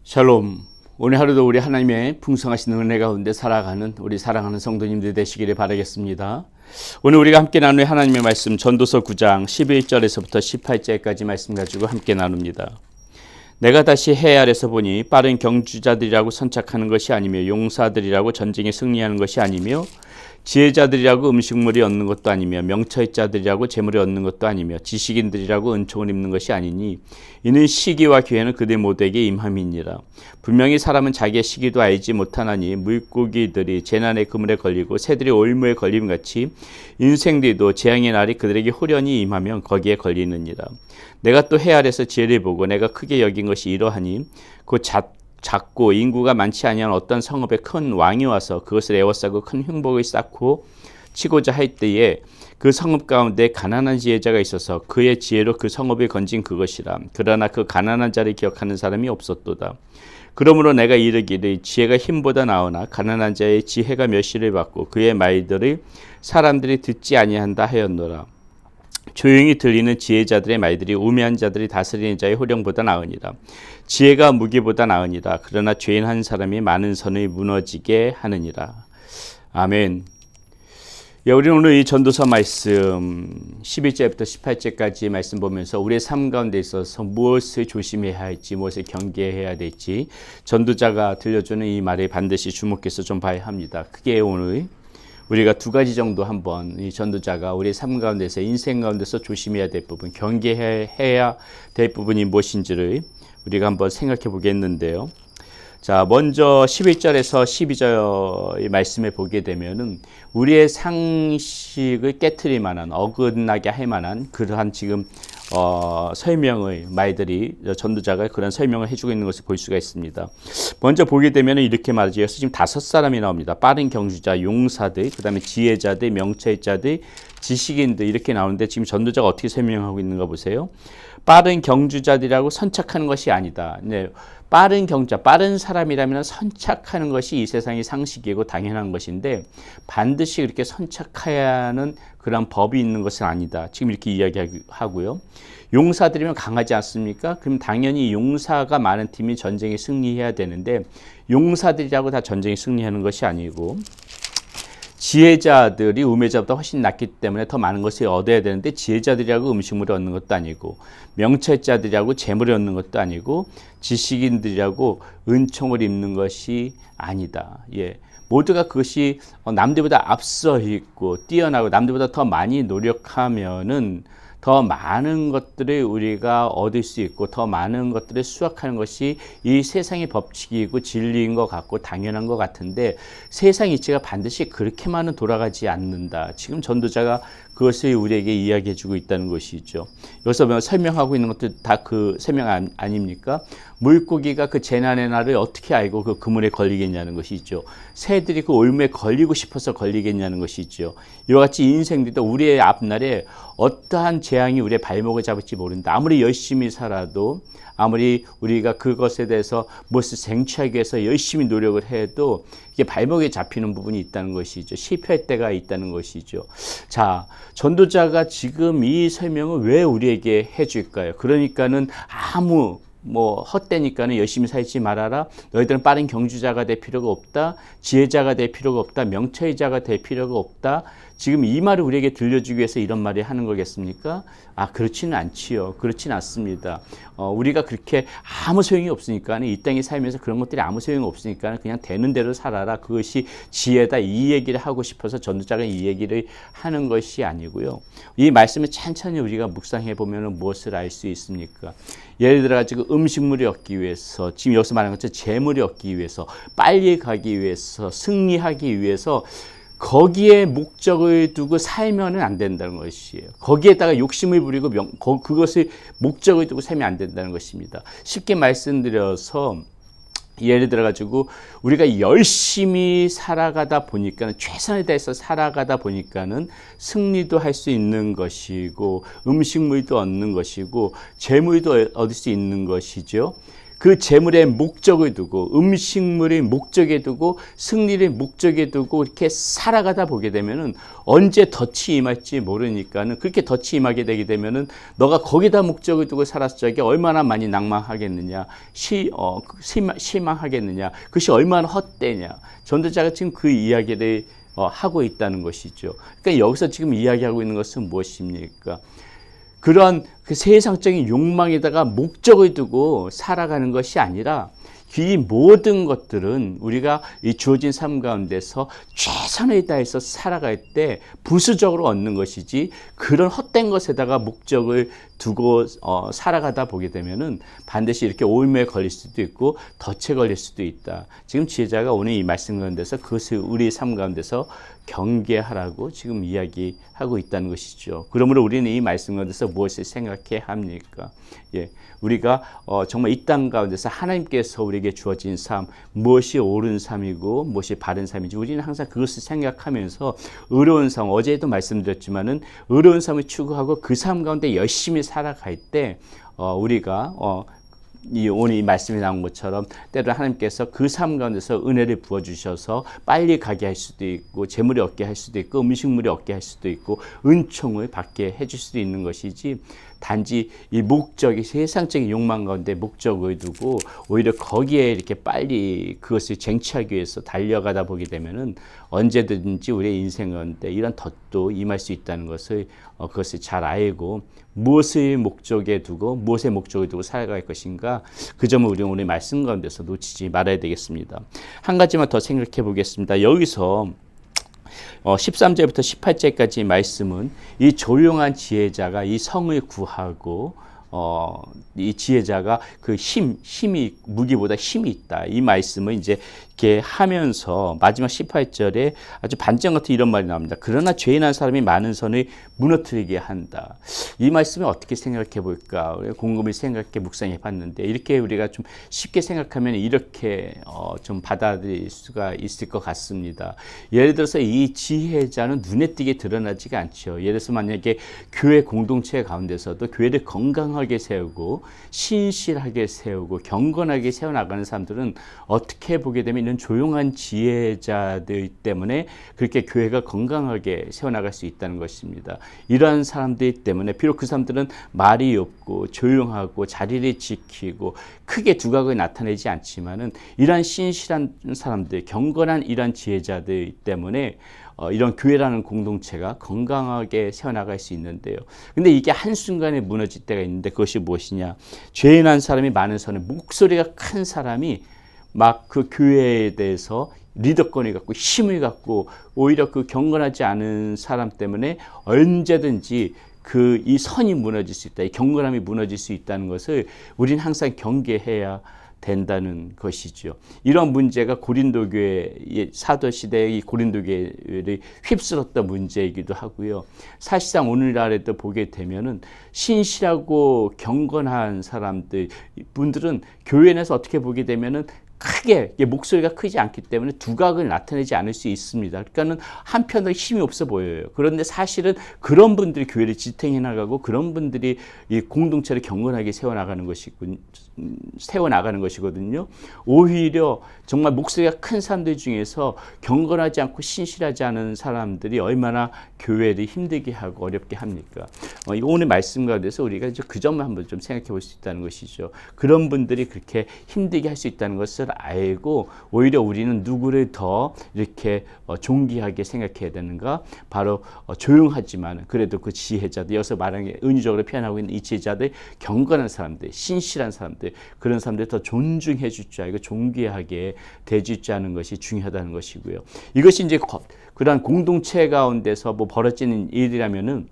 샬롬. 오늘 하루도 우리 하나님의 풍성하신 은혜 가운데 살아가는 우리 사랑하는 성도님들 되시기를 바라겠습니다. 오늘 우리가 함께 나눌 하나님의 말씀 전도서 9장 11절에서부터 18절까지 말씀 가지고 함께 나눕니다. 내가 다시 해 아래서 보니 빠른 경주자들이라고 선착하는 것이 아니며 용사들이라고 전쟁에 승리하는 것이 아니며 지혜자들이라고 음식물이 얻는 것도 아니며 명철 자들이라고 재물이 얻는 것도 아니며 지식인들이라고 은총을 입는 것이 아니니 이는 시기와 기회는 그들 모두에게 임함이니라. 분명히 사람은 자기의 시기도 알지 못하나니 물고기들이 재난의 그물에 걸리고 새들이 올무에 걸림같이 인생들도 재앙의 날이 그들에게 호련히 임하면 거기에 걸리느니라. 내가 또 해 아래서 지혜를 보고 내가 크게 여긴 것이 이러하니 곧 작고 인구가 많지 아니한 어떤 성읍에 큰 왕이 와서 그것을 에워싸고 큰 흉복을 쌓고 치고자 할 때에 그 성읍 가운데 가난한 지혜자가 있어서 그의 지혜로 그 성읍을 건진 그것이라. 그러나 그 가난한 자를 기억하는 사람이 없었도다. 그러므로 내가 이르기를 지혜가 힘보다 나으나 가난한 자의 지혜가 멸시를 받고 그의 말들을 사람들이 듣지 아니한다 하였노라. 조용히 들리는 지혜자들의 말들이 우매한 자들이 다스리는 자의 호령보다 나으니라. 지혜가 무기보다 나으니라. 그러나 죄인 한 사람이 많은 선을 무너지게 하느니라. 아멘. 우리는 오늘 이 전도서 말씀 11절부터 18절까지 말씀 보면서 우리의 삶 가운데 있어서 무엇을 조심해야 할지, 무엇을 경계해야 될지 전도자가 들려주는 이 말에 반드시 주목해서 좀 봐야 합니다. 크게 오늘 우리가 두 가지 정도 한번 이 전도자가 우리의 삶 가운데서 인생 가운데서 조심해야 될 부분, 경계해야 될 부분이 무엇인지를 우리가 한번 생각해 보겠는데요. 자, 먼저 11절에서 12절의 말씀에 보게 되면은 우리의 상식을 깨트릴 만한, 어긋나게 할 만한 그러한 지금 설명의 말들이 전도자가 그런 설명을 해주고 있는 것을 볼 수가 있습니다. 먼저 보게 되면 이렇게 말하죠. 지금 5사람이 나옵니다. 빠른 경주자, 용사들, 그 다음에 지혜자들, 명철자들, 지식인들 이렇게 나오는데 지금 전도자가 어떻게 설명하고 있는가 보세요. 빠른 경주자들이라고 선착하는 것이 아니다. 네. 빠른 경주자, 빠른 사람이라면 선착하는 것이 이 세상의 상식이고 당연한 것인데 반드시 그렇게 선착해야 하는 그런 법이 있는 것은 아니다. 지금 이렇게 이야기하고요. 용사들이면 강하지 않습니까? 그럼 당연히 용사가 많은 팀이 전쟁에 승리해야 되는데 용사들이라고 다 전쟁에 승리하는 것이 아니고 지혜자들이 우매자보다 훨씬 낫기 때문에 더 많은 것을 얻어야 되는데 지혜자들이라고 음식물을 얻는 것도 아니고 명철자들이라고 재물을 얻는 것도 아니고 지식인들이라고 은총을 입는 것이 아니다. 예. 모두가 그것이 남들보다 앞서 있고 뛰어나고 남들보다 더 많이 노력하면은 더 많은 것들을 우리가 얻을 수 있고 더 많은 것들을 수확하는 것이 이 세상의 법칙이고 진리인 것 같고 당연한 것 같은데 세상 이치가 반드시 그렇게만은 돌아가지 않는다. 지금 전도자가 그것을 우리에게 이야기해 주고 있다는 것이죠. 여기서 설명하고 있는 것도 다 그 설명 아닙니까? 물고기가 그 재난의 날을 어떻게 알고 그 그물에 걸리겠냐는 것이죠. 새들이 그 올무에 걸리고 싶어서 걸리겠냐는 것이죠. 이와 같이 인생들도 우리의 앞날에 어떠한 재앙이 우리의 발목을 잡을지 모른다. 아무리 열심히 살아도 아무리 우리가 그것에 대해서 무엇을 쟁취하기 위해서 열심히 노력을 해도 이게 발목에 잡히는 부분이 있다는 것이죠. 실패할 때가 있다는 것이죠. 자, 전도자가 지금 이 설명을 왜 우리에게 해줄까요? 그러니까는 헛되니까는 열심히 살지 말아라. 너희들은 빠른 경주자가 될 필요가 없다. 지혜자가 될 필요가 없다. 명철자가 될 필요가 없다. 지금 이 말을 우리에게 들려주기 위해서 이런 말을 하는 거겠습니까? 그렇지는 않지요. 그렇지는 않습니다. 우리가 그렇게 아무 소용이 없으니까 이 땅에 살면서 그런 것들이 아무 소용이 없으니까 그냥 되는 대로 살아라. 그것이 지혜다. 이 얘기를 하고 싶어서 전도자가 이 얘기를 하는 것이 아니고요. 이 말씀을 천천히 우리가 묵상해 보면 무엇을 알 수 있습니까? 예를 들어 가지고 음식물이 얻기 위해서 지금 여기서 말하는 것처럼 재물이 얻기 위해서 빨리 가기 위해서 승리하기 위해서 거기에 목적을 두고 살면은 안 된다는 것이에요. 거기에다가 욕심을 부리고 그것을 목적을 두고 살면 안 된다는 것입니다. 쉽게 말씀드려서 예를 들어 가지고 우리가 열심히 살아가다 보니까는 최선을 다해서 살아가다 보니까는 승리도 할 수 있는 것이고 음식물도 얻는 것이고 재물도 얻을 수 있는 것이죠. 그 재물의 목적을 두고 음식물의 목적에 두고 승리의 목적에 두고 이렇게 살아가다 보게 되면은 언제 덫이 임할지 모르니까는 그렇게 덫이 임하게 되게 되면은 너가 거기다 목적을 두고 살았을 적에 얼마나 많이 낭망하겠느냐, 실망하겠느냐, 그것이 얼마나 헛되냐. 전도자가 지금 그 이야기를 하고 있다는 것이죠. 그러니까 여기서 지금 이야기하고 있는 것은 무엇입니까? 그러한 그 세상적인 욕망에다가 목적을 두고 살아가는 것이 아니라 이 모든 것들은 우리가 이 주어진 삶 가운데서 최선을 다해서 살아갈 때 부수적으로 얻는 것이지 그런 헛된 것에다가 목적을 두고 살아가다 보게 되면은 반드시 이렇게 오염에 걸릴 수도 있고 덫에 걸릴 수도 있다. 지금 지혜자가 오늘 이 말씀 가운데서 그것을 우리 삶 가운데서 경계하라고 지금 이야기하고 있다는 것이죠. 그러므로 우리는 이 말씀 가운데서 무엇을 생각해야 합니까? 예, 우리가 정말 이 땅 가운데서 하나님께서 우리에게 주어진 삶, 무엇이 옳은 삶이고 무엇이 바른 삶인지 우리는 항상 그것을 생각하면서 의로운 삶, 어제도 말씀드렸지만은 의로운 삶을 추구하고 그 삶 가운데 열심히 살아갈 때 우리가 오늘 이 말씀이 나온 것처럼 때로 하나님께서 그 삶 가운데서 은혜를 부어주셔서 빨리 가게 할 수도 있고 재물이 얻게 할 수도 있고 음식물이 얻게 할 수도 있고 은총을 받게 해줄 수도 있는 것이지 단지 이 목적이 세상적인 욕망 가운데 목적을 두고 오히려 거기에 이렇게 빨리 그것을 쟁취하기 위해서 달려가다 보게 되면은 언제든지 우리의 인생 가운데 이런 덫도 임할 수 있다는 것을 그것을 잘 알고 무엇을 목적에 두고 무엇의 목적을 두고 살아갈 것인가 그 점을 우리는 오늘 말씀 가운데서 놓치지 말아야 되겠습니다. 한 가지만 더 생각해 보겠습니다. 여기서 13절부터 18절까지 말씀은 이 조용한 지혜자가 이 성을 구하고 이 지혜자가 그 힘이 무기보다 힘이 있다. 이 말씀을 이제 이렇게 하면서 마지막 18절에 아주 반전 같은 이런 말이 나옵니다. 그러나 죄인한 사람이 많은 선을 무너뜨리게 한다. 이 말씀을 어떻게 생각해 볼까? 곰곰이 생각해 묵상해 봤는데 이렇게 우리가 좀 쉽게 생각하면 이렇게 좀 받아들일 수가 있을 것 같습니다. 예를 들어서 이 지혜자는 눈에 띄게 드러나지가 않죠. 예를 들어서 만약에 교회 공동체 가운데서도 교회를 건강하게 세우고 신실하게 세우고 경건하게 세워나가는 사람들은 어떻게 보게 되면 이런 조용한 지혜자들 때문에 그렇게 교회가 건강하게 세워나갈 수 있다는 것입니다. 이러한 사람들 때문에 비록 그 사람들은 말이 없고 조용하고 자리를 지키고 크게 두각을 나타내지 않지만은 이러한 신실한 사람들, 경건한 이러한 지혜자들 때문에 이런 교회라는 공동체가 건강하게 세워나갈 수 있는데요. 근데 이게 한순간에 무너질 때가 있는데 그것이 무엇이냐? 죄인한 사람이 많은 선을 목소리가 큰 사람이 막 그 교회에 대해서 리더권을 갖고 힘을 갖고 오히려 그 경건하지 않은 사람 때문에 언제든지 이 선이 무너질 수 있다. 이 경건함이 무너질 수 있다는 것을 우리는 항상 경계해야 된다는 것이죠. 이런 문제가 고린도 교회 사도 시대의 이 고린도 교회를 휩쓸었던 문제이기도 하고요. 사실상 오늘날에도 보게 되면은 신실하고 경건한 분들은 교회 내에서 어떻게 보게 되면은 크게 목소리가 크지 않기 때문에 두각을 나타내지 않을 수 있습니다. 그러니까는 한편으로 힘이 없어 보여요. 그런데 사실은 그런 분들이 교회를 지탱해 나가고 그런 분들이 이 공동체를 경건하게 세워나가는 것이거든요. 오히려 정말 목소리가 큰 사람들 중에서 경건하지 않고 신실하지 않은 사람들이 얼마나 교회를 힘들게 하고 어렵게 합니까? 오늘 말씀과 대해서 우리가 이제 그 점을 한번 좀 생각해 볼 수 있다는 것이죠. 그런 분들이 그렇게 힘들게 할 수 있다는 것을 알고 오히려 우리는 누구를 더 이렇게 존귀하게 생각해야 되는가? 바로 조용하지만 그래도 그 지혜자들, 여기서 말하는 게 은유적으로 표현하고 있는 이 지혜자들, 경건한 사람들, 신실한 사람들, 그런 사람들 더 존중해 줄 줄 알고 존귀하게 대줄 줄 아는 것이 중요하다는 것이고요. 이것이 이제 그러한 공동체 가운데서 벌어지는 일이라면은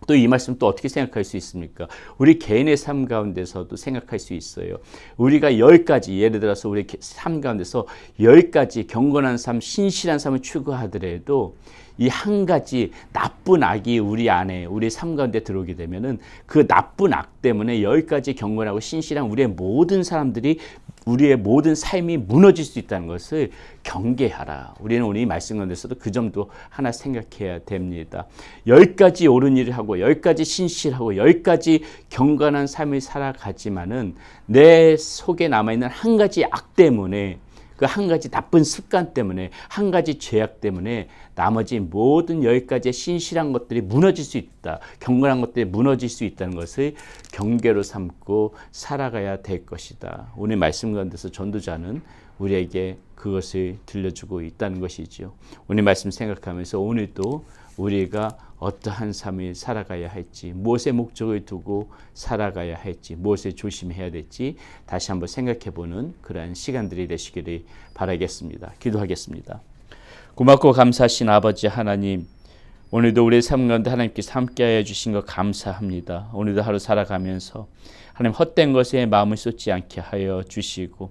또 이 말씀 또 어떻게 생각할 수 있습니까? 우리 개인의 삶 가운데서도 생각할 수 있어요. 우리가 10가지, 예를 들어서 우리 삶 가운데서 10가지 경건한 삶, 신실한 삶을 추구하더라도 이 한 가지 나쁜 악이 우리 안에, 우리 삶 가운데 들어오게 되면은 그 나쁜 악 때문에 10가지 경건하고 신실한 우리의 모든 사람들이 우리의 모든 삶이 무너질 수 있다는 것을 경계하라. 우리는 오늘 이 말씀 가운데서도 그 점도 하나 생각해야 됩니다. 10가지 옳은 일을 하고 10가지 신실하고 10가지 경건한 삶을 살아가지만은 내 속에 남아있는 한 가지 악 때문에, 그 한 가지 나쁜 습관 때문에, 한 가지 죄악 때문에 나머지 모든 10가지의 신실한 것들이 무너질 수 있다. 경건한 것들이 무너질 수 있다는 것을 경계로 삼고 살아가야 될 것이다. 오늘 말씀 가운데서 전도자는 우리에게 그것을 들려주고 있다는 것이죠. 오늘 말씀 생각하면서 오늘도 우리가 어떠한 삶을 살아가야 할지, 무엇의 목적을 두고 살아가야 할지, 무엇을 조심해야 될지 다시 한번 생각해보는 그러한 시간들이 되시기를 바라겠습니다. 기도하겠습니다. 고맙고 감사하신 아버지 하나님, 오늘도 우리의 삶 가운데 하나님께서 함께하여 주신 것 감사합니다. 오늘도 하루 살아가면서 하나님 헛된 것에 마음을 쏟지 않게 하여 주시고,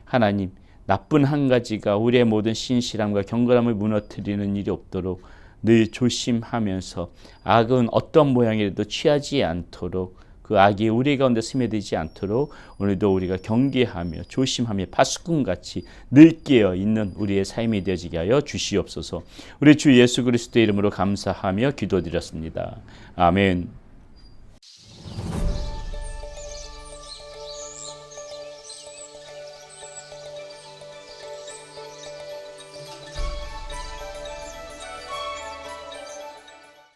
하나님 나쁜 한 가지가 우리의 모든 신실함과 경건함을 무너뜨리는 일이 없도록 늘 조심하면서 악은 어떤 모양이라도 취하지 않도록, 그 악이 우리 가운데 스며들지 않도록 오늘도 우리가 경계하며 조심하며 파수꾼같이 늘 깨어 있는 우리의 삶이 되어지게 하여 주시옵소서. 우리 주 예수 그리스도의 이름으로 감사하며 기도드렸습니다. 아멘.